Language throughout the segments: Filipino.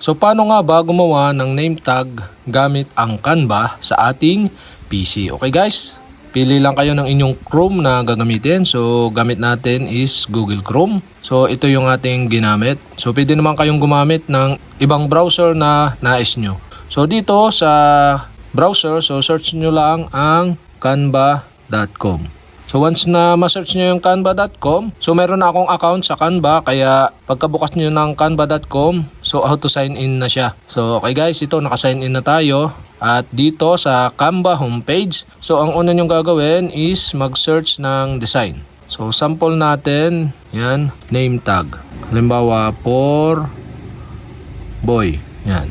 So paano nga ba gumawa ng name tag gamit ang Canva sa ating PC? Okay guys, pili lang kayo ng inyong Chrome na gagamitin. So gamit natin is Google Chrome. So ito yung ating ginamit. So pwede naman kayong gumamit ng ibang browser na nais nyo. So dito sa browser, so search nyo lang ang canva.com. So once na ma-search nyo yung canva.com, so meron na akong account sa Canva, kaya pagkabukas nyo ng canva.com, so auto sign in na siya. So okay guys, ito naka-sign in na tayo. At dito sa Canva homepage, so ang una nyong gagawin is mag-search ng design. So sample natin, yan, name tag. Halimbawa, for boy, yan.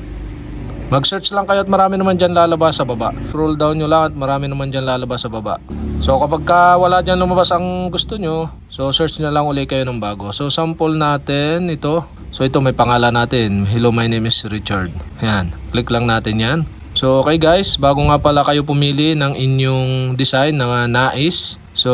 Mag-search lang kayo at marami naman dyan lalabas sa baba. Scroll down nyo lang at marami naman dyan lalabas sa baba. So kapag wala dyan lumabas ang gusto nyo, so search na lang ulit kayo ng bago. So sample natin ito. So ito may pangalan natin. Hello, my name is Richard. Yan. Click lang natin yan. So okay guys, bago nga pala kayo pumili ng inyong design na nais. So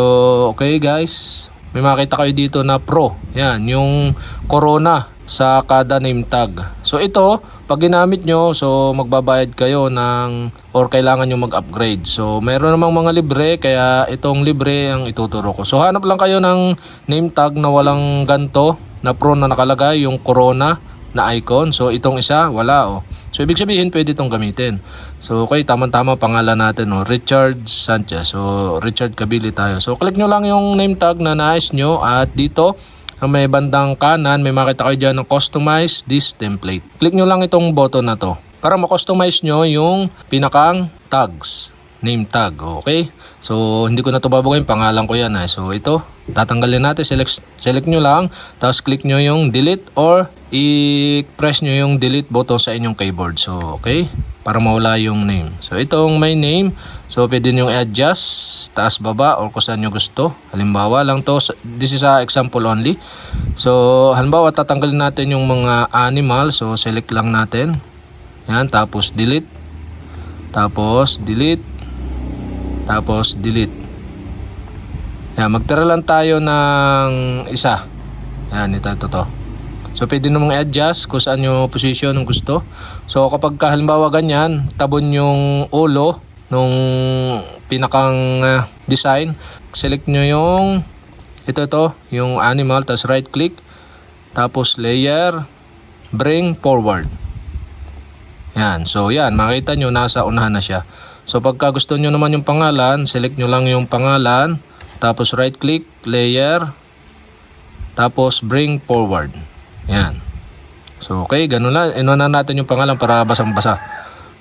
okay guys, may makita kayo dito na Pro. Yan, yung Corona sa kada name tag. So ito, pag ginamit nyo, so magbabayad kayo ng or kailangan nyo mag-upgrade. So meron namang mga libre, kaya itong libre ang ituturo ko. So hanap lang kayo ng name tag na walang ganto, na Pro na nakalagay, yung Corona na icon. So itong isa, wala oh. So ibig sabihin, pwede itong gamitin. So okay, tama-tama pangalan natin oh, Richard Sanchez. So Richard Kabili tayo. So click nyo lang yung name tag na nais nyo at dito, sa may bandang kanan, may makita kayo dyan ng customize this template. Click nyo lang itong button na to para ma-customize nyo yung pinakang tags, name tag, okay? So hindi ko na ito babaguhin, pangalan ko yan. So ito, tatanggalin natin, select nyo lang, tapos click nyo yung delete or i-press nyo yung delete button sa inyong keyboard. So okay, para mawala yung name. So itong my name, so pwede nyo i-adjust taas baba or kung saan nyo gusto. Halimbawa lang to, this is a example only. So halimbawa tatanggalin natin yung mga animal, so select lang natin yan, tapos delete, tapos delete, tapos delete. Yan, magtira lang tayo ng isa. Yan, ito to. So pwede namang i-adjust kung saan yung position ng gusto. So kapag halimbawa ganyan, tabon yung ulo nung pinakang design, select nyo yung ito yung animal, tapos right click, tapos layer, bring forward. Yan, so yan, makita nyo nasa unahan na siya. So pagka gusto nyo naman yung pangalan, select nyo lang yung pangalan, tapos right click, layer, tapos bring forward. Yan. So okay, ganun lang. Inunan natin yung pangalan para basang-basa.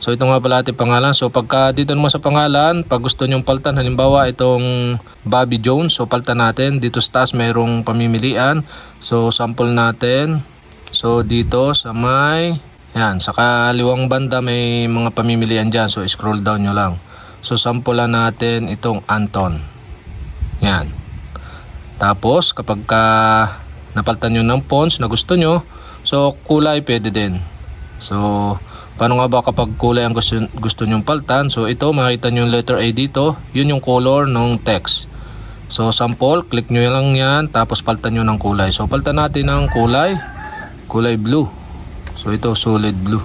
So ito nga pala ating pangalan. So pagka dito naman sa pangalan, pag gusto nyong paltan, halimbawa itong Bobby Jones, so paltan natin. Dito sa taas mayroong pamimilian. So sample natin. So dito sa may, yan, sa kaliwang banda may mga pamimilian dyan. So scroll down nyo lang. So sample natin itong Anton. Yan. Tapos kapag napaltan nyo ng fonts na gusto nyo, so kulay pwede din. So paano nga ba kapag kulay ang gusto nyong paltan? So ito, makita nyo yung letter A dito, yun yung color ng text. So sample, click nyo lang yan, tapos paltan nyo ng kulay. So paltan natin ng kulay blue. So ito, solid blue.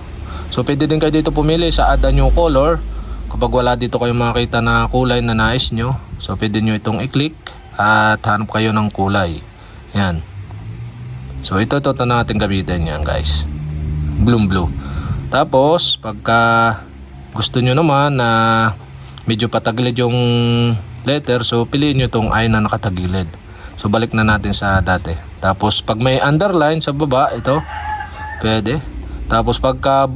So pwede din kayo dito pumili sa add a new color. Kapag wala dito kayong makita na kulay na nais nyo, so pwede nyo itong i-click at hanap kayo ng kulay. Yan. So ito na natin gamitin yan guys, blue. Tapos pagka gusto nyo naman na medyo patagilid yung letter, so piliin nyo itong I na nakatagilid. So balik na natin sa dati. Tapos pag may underline sa baba, ito pwede. Tapos pagka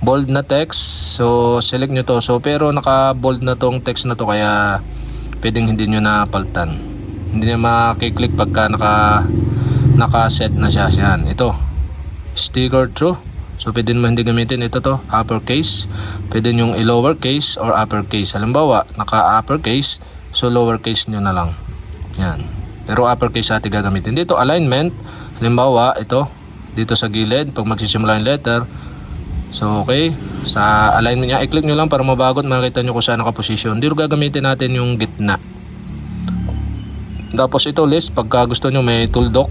bold na text, so select nyo to. So pero naka bold na tong text na to, kaya pwedeng hindi nyo napaltan. Hindi nyo makiklik pagka naka-set na siya. Yan, ito sticker true. So pwede naman hindi gamitin ito uppercase. Pwede nyong i-lowercase or uppercase. Halimbawa naka-uppercase, so lowercase nyo na lang. Yan, pero uppercase ating gagamitin. Dito alignment, halimbawa ito dito sa gilid pag magsisimula yung letter. So okay, sa alignment niya i-click nyo lang para mabagot, makita nyo kung saan nakaposisyon. Dito gagamitin natin yung gitna. Tapos ito list, pagka gusto nyo may tooldock,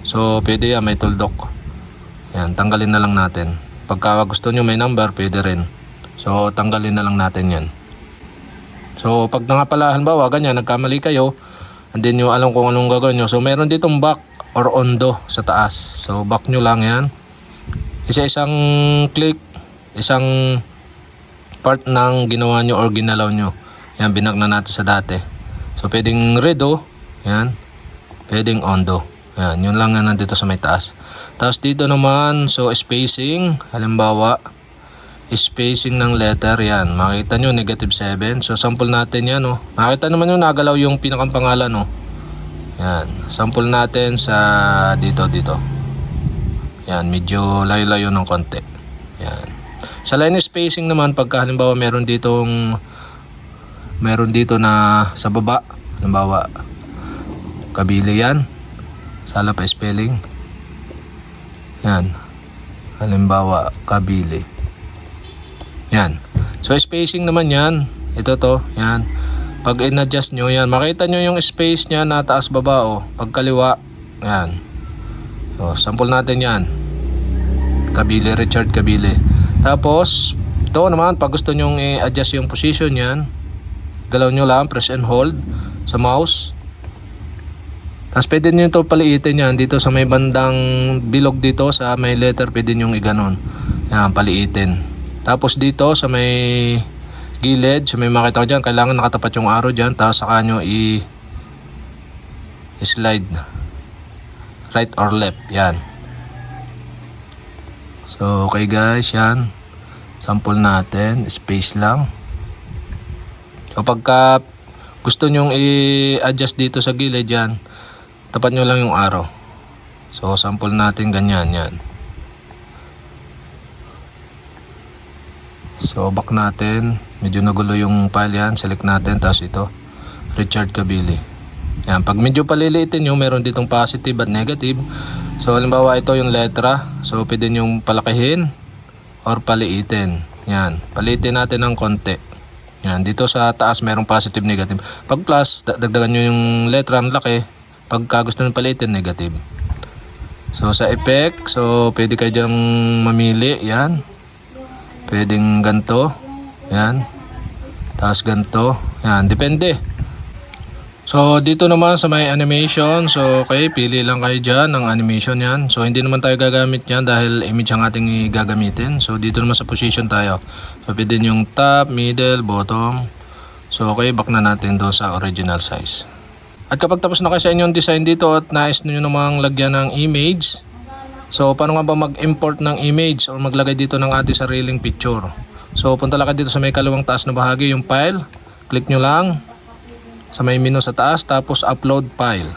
so pwede yan, may tooldock. Yan, tanggalin na lang natin. Pagka gusto nyo may number, pwede rin. So, tanggalin na lang natin yan. So, pag nga pala, halimbawa, ganyan, nagkamali kayo, hindi nyo alam kung anong gagawin nyo. So, meron ditong back or undo sa taas. So, back nyo lang yan. Isa-isang click, isang part ng ginawa nyo or ginalaw nyo. Yan, binag na natin sa dati. So, pwedeng redo. Yan. Pwedeng undo. Yan, yun lang yan nandito sa may taas. Tapos dito naman, so spacing, halimbawa, spacing ng letter, yan. Makita nyo, -7. So, sample natin yan, oh. Makita naman nyo, nagalaw yung pinakang pangalan, oh. Yan. Sample natin sa dito. Yan, medyo layo-layo ng konti. Yan. Sa line spacing naman, pagka halimbawa meron dito na sa baba, halimbawa, kabili yan. Sala pa spelling. Yan. Halimbawa, kabili. Yan. So, spacing naman yan. Ito to. Yan. Pag in-adjust nyo, yan. Makita nyo yung space niya na taas baba, oh. Pag kaliwa, yan. So, sample natin yan. Kabili, Richard Kabili. Tapos, ito naman, pag gusto nyo i-adjust yung position yan, galaw nyo lang, press and hold sa mouse. Tapos pwede nyo ito paliitin yan. Dito sa may bandang bilog dito sa may letter, pwede nyo i-ganon. Yan, paliitin. Tapos dito sa may gilid, sa may makita ko dyan, kailangan nakatapat yung arrow dyan. Tapos saka nyo i-slide. Right or left. Yan. So, okay guys, yan. Sample natin. Space lang. So, pagka gusto nyo i-adjust dito sa gilid, yan. Tapat nyo lang yung arrow. So, sample natin ganyan, yan. So, back natin. Medyo nagulo yung file yan. Select natin. Tapos ito, Richard Kabili. Yan. Pag medyo paliliitin nyo, meron ditong positive at negative. So, halimbawa ito yung letra. So, pwede nyo palakihin or paliitin. Yan. Paliitin natin ng konti. Yan. Dito sa taas, merong positive, negative. Pag plus, dagdagan nyo yung letra ng laki. Pagka gusto nyo palitin, negative. So, sa effect, so, pwede kayo dyang mamili. Yan. Pwedeng ganito. Yan. Tapos ganito. Yan. Depende. So, dito naman sa may animation. So, okay. Pili lang kayo dyan ng animation yan. So, hindi naman tayo gagamit yan dahil image ang ating gagamitin. So, dito naman sa position tayo. So, pwede yung top, middle, bottom. So, okay. Back na natin doon sa original size. At kapag tapos na kayo sa inyong design dito at nais nyo namang lagyan ng image, so paano nga ba mag-import ng image o maglagay dito ng ating sariling picture? So punta lang kayo dito sa may kalawang taas na bahagi, yung file. Click nyo lang sa may menu sa taas, tapos upload file.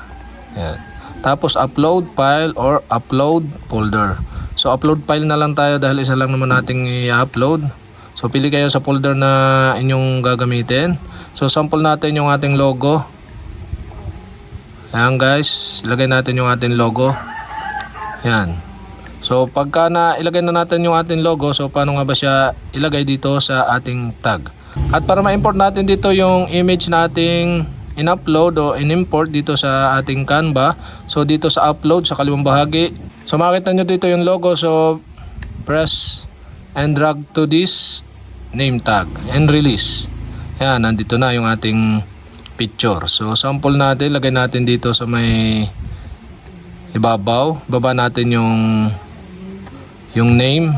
Yan. Tapos upload file or upload folder. So upload file na lang tayo dahil isa lang naman nating i-upload. So pili kayo sa folder na inyong gagamitin. So sample natin yung ating logo. Ayan guys, ilagay natin yung ating logo. Yan. So pagka na ilagay na natin yung ating logo, so paano nga ba siya ilagay dito sa ating tag? At para ma-import natin dito yung image nating in-upload o in-import dito sa ating Canva, so dito sa upload sa kaliwang bahagi, so makita nyo dito yung logo, so press and drag to this name tag and release. Yan, nandito na yung ating picture. So sample natin, lagay natin dito sa may ibabaw, baba natin yung name.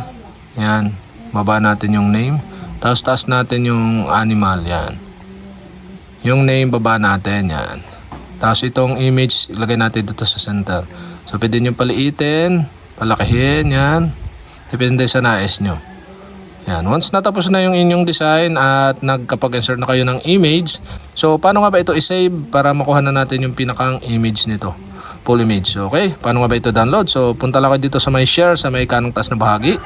Yan, baba natin yung name. Tapos taas natin yung animal, yan. Yung name baba natin, yan. Tapos itong image ilagay natin dito sa center. So pwede nyo paliitin, palakihin, yan. Depende sa nais nyo. Yan. Once natapos na yung inyong design at nagkapag-insert na kayo ng image, so paano nga ba ito i-save para makuha na natin yung pinakang image nito? Full image. Okay, paano nga ba ito download? So punta lang kayo dito sa may share, sa may kanong taas na bahagi.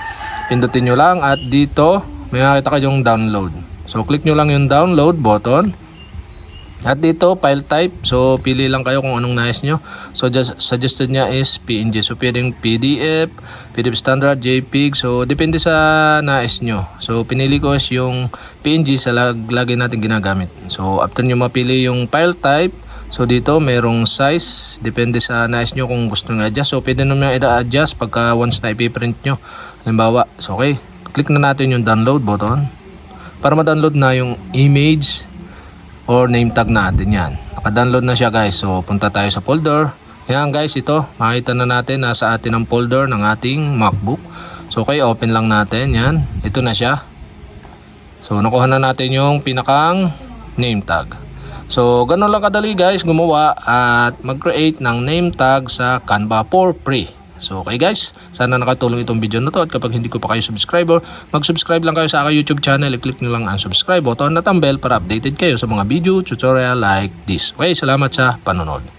Pindutin nyo lang at dito may makita kayong download. So click nyo lang yung download button. At dito, file type. So, pili lang kayo kung anong nais nyo. So, suggested niya is PNG. So, pwedeng PDF, PDF standard, JPEG. So, depende sa nais nyo. So, pinili ko is yung PNG sa lagi natin ginagamit. So, after nyo mapili yung file type, So dito merong size, depende sa nais nyo kung gusto nyo i-adjust. So pwede naman i-adjust pagka once na ipiprint nyo. Halimbawa, so okay, click na natin yung download button para ma-download na yung image or name tag natin yan. Naka-download na siya guys. So punta tayo sa folder. Ayan guys, ito, makita na natin nasa atin ang folder ng ating MacBook. So okay, open lang natin yan. Ito na siya. So nakuha na natin yung pinakang name tag. So, ganun lang kadali guys gumawa at mag-create ng name tag sa Canva for free. So, okay guys, sana nakatulong itong video na to at kapag hindi ko pa kayo subscriber, mag-subscribe lang kayo sa aking YouTube channel, i-click nyo lang ang subscribe button at ang bell para updated kayo sa mga video tutorial like this. Okay, salamat sa panonood.